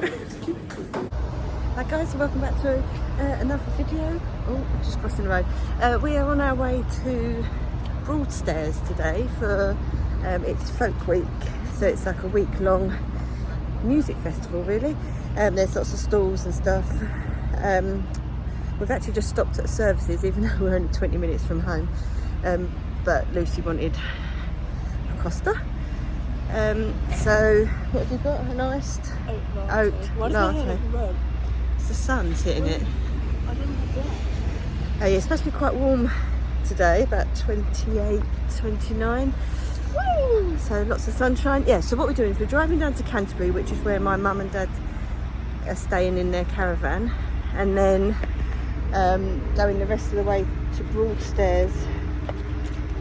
Hi guys, welcome back to another video. Oh, just crossing the road. We are on our way to Broadstairs today for it's Folk Week, so it's like a week-long music festival really. There's lots of stalls and stuff. We've actually just stopped at services, even though we're only 20 minutes from home. But Lucy wanted a Costa. So what have you got? A nice oat latte. It's the sun's hitting it. Yeah, it's supposed to be quite warm today, about 28, 29. Woo! So lots of sunshine. Yeah, so what we're doing is we're driving down to Canterbury, which is where my mum and dad are staying in their caravan, and then going the rest of the way to Broadstairs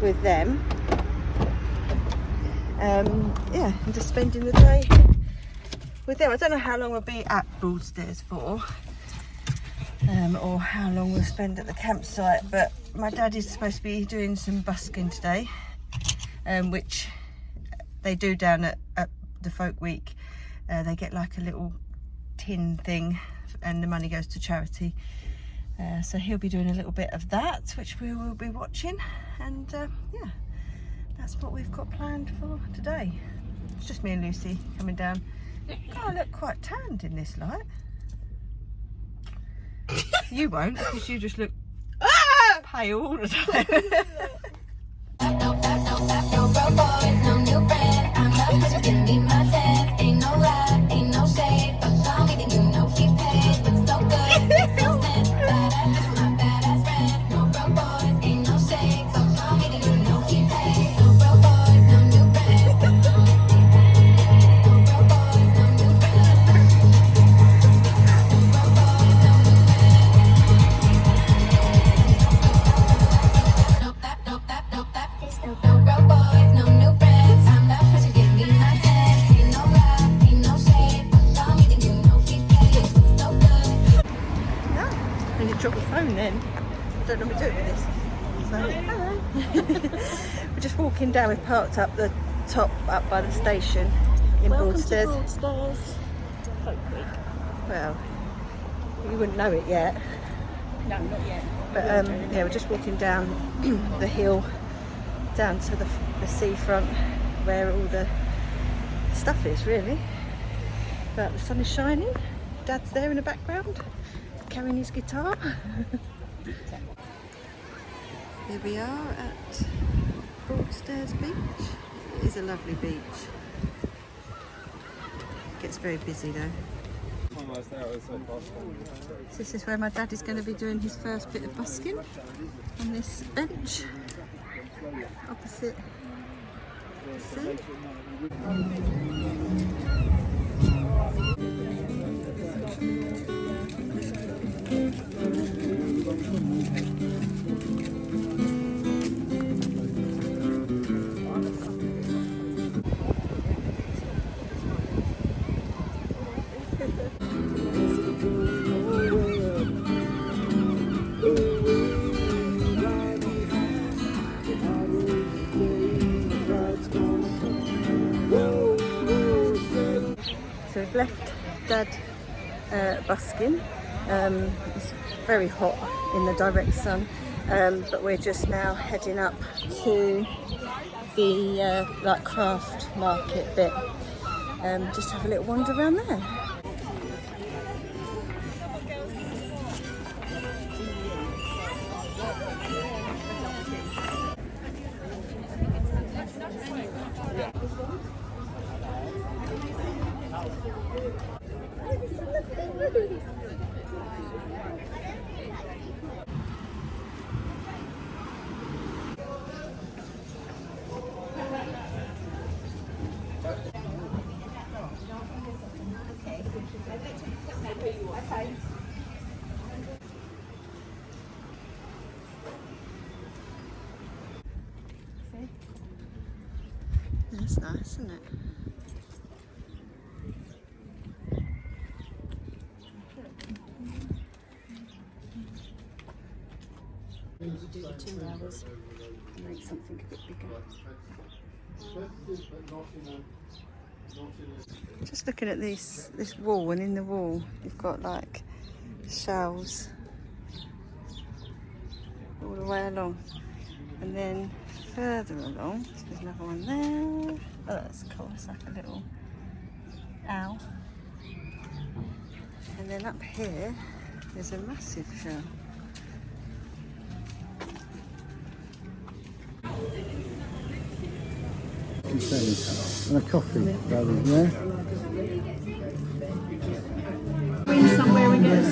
with them. Yeah, and just spending the day with them. I don't know how long we'll be at Broadstairs for, or how long we'll spend at the campsite, but my dad is supposed to be doing some busking today, which they do down at the Folk Week. They get like a little tin thing and the money goes to charity. So he'll be doing a little bit of that, which we will be watching, and yeah, that's what we've got planned for today. It's just me and Lucy coming down. God, I look quite tanned in this light. You won't, because you just look pale all the time. Drop the phone then. I don't know what we're doing with this. So, hello. We're just walking down. We've parked up the top up by the station in Broadstairs. Welcome to Broadstairs Folk Week. Well, you wouldn't know it yet. No, not yet. But yeah, we're just walking down the hill down to the seafront where all the stuff is really. But the sun is shining. Dad's there in the background, carrying his guitar. Here we are at Broadstairs Beach. It is a lovely beach. Gets very busy though. So this is where my dad is going to be doing his first bit of busking, on this bench opposite the sea. So we've left Dad busking. It's very hot in the direct sun, but we're just now heading up to the like craft market bit. Just have a little wander around there. That's nice, isn't it? You do your 2 hours and make something a bit bigger. Just looking at this wall, and in the wall you've got like shells all the way along, and then further along there's another one there. Oh, that's cool. It's like a little owl. And then up here there's a massive shell. And a coffee, rather, yeah? We're somewhere we get a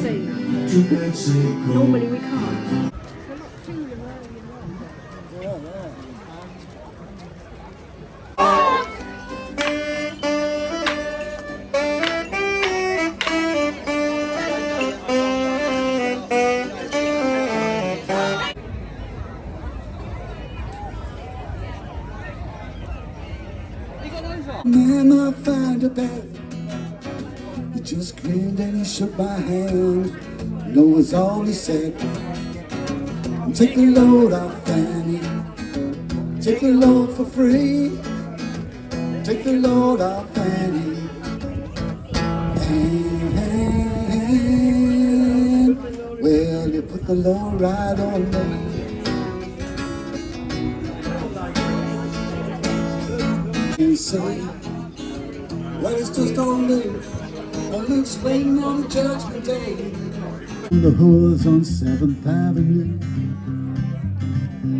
seat. Normally we can't. Man, I found a bed. He just grinned and he shook my hand. No was all he said. Take the load off, Fanny. Take the load for free. Take the load off, Fanny. And well, you put the load right on me. You say, well, it's just on me. I'll look waiting on the judgment day. The hoods on 7th Avenue.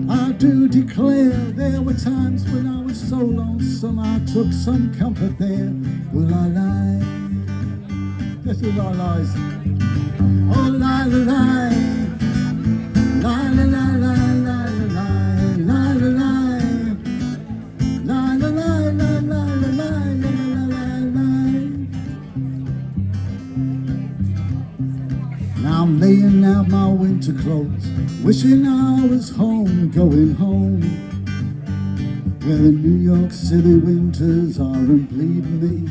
I do declare there were times when I was so lonesome I took some comfort there. Will I lie? Yes, will I lies? Oh, lie, lie, lie. Lie, lie, lie, lie, lie, lie, lie, lie, lie. Now I'm laying out my winter clothes, wishing I was home, going home, where the New York City winters aren't bleeding me,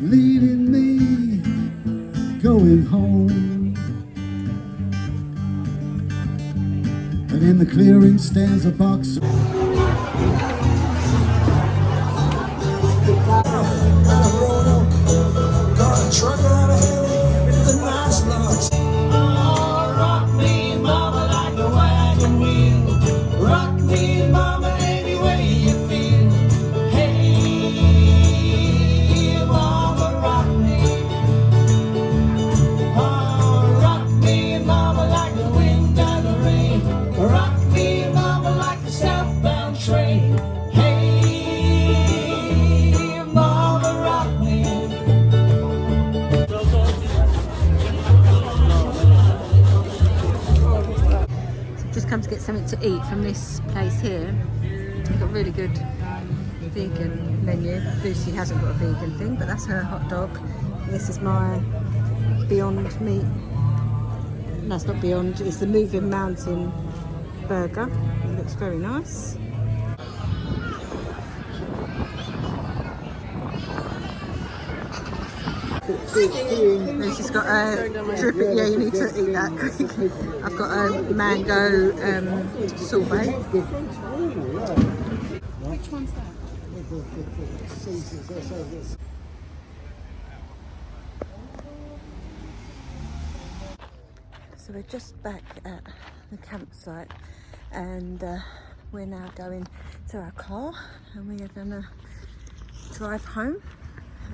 leading me, going home. And in the clearing stands a box. Truck out of here with the nice lots. Oh, rock me, mama, like a wagon wheel. Rock me, mama, any way you feel. Hey, mama, rock me. Oh, rock me, mama, like the wind and the rain. Rock me, mama, like a southbound train. Hey, mama, rock me. Just come to get something to eat from this place here. They've got a really good vegan menu. Lucy hasn't got a vegan thing, but that's her hot dog. And this is my Beyond Meat. No, it's not Beyond, it's the Moving Mountain burger. It looks very nice. Lucy's got a dripping, yeah, you need to eat that quick. I've got a mango sorbet. Which one's that? So we're just back at the campsite, and we're now going to our car and we are gonna drive home.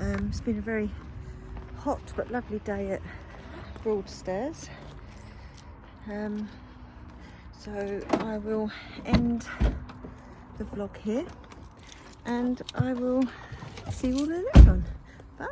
It's been a very hot but lovely day at Broadstairs. So I will end the vlog here and I will see you all in the next one. Bye!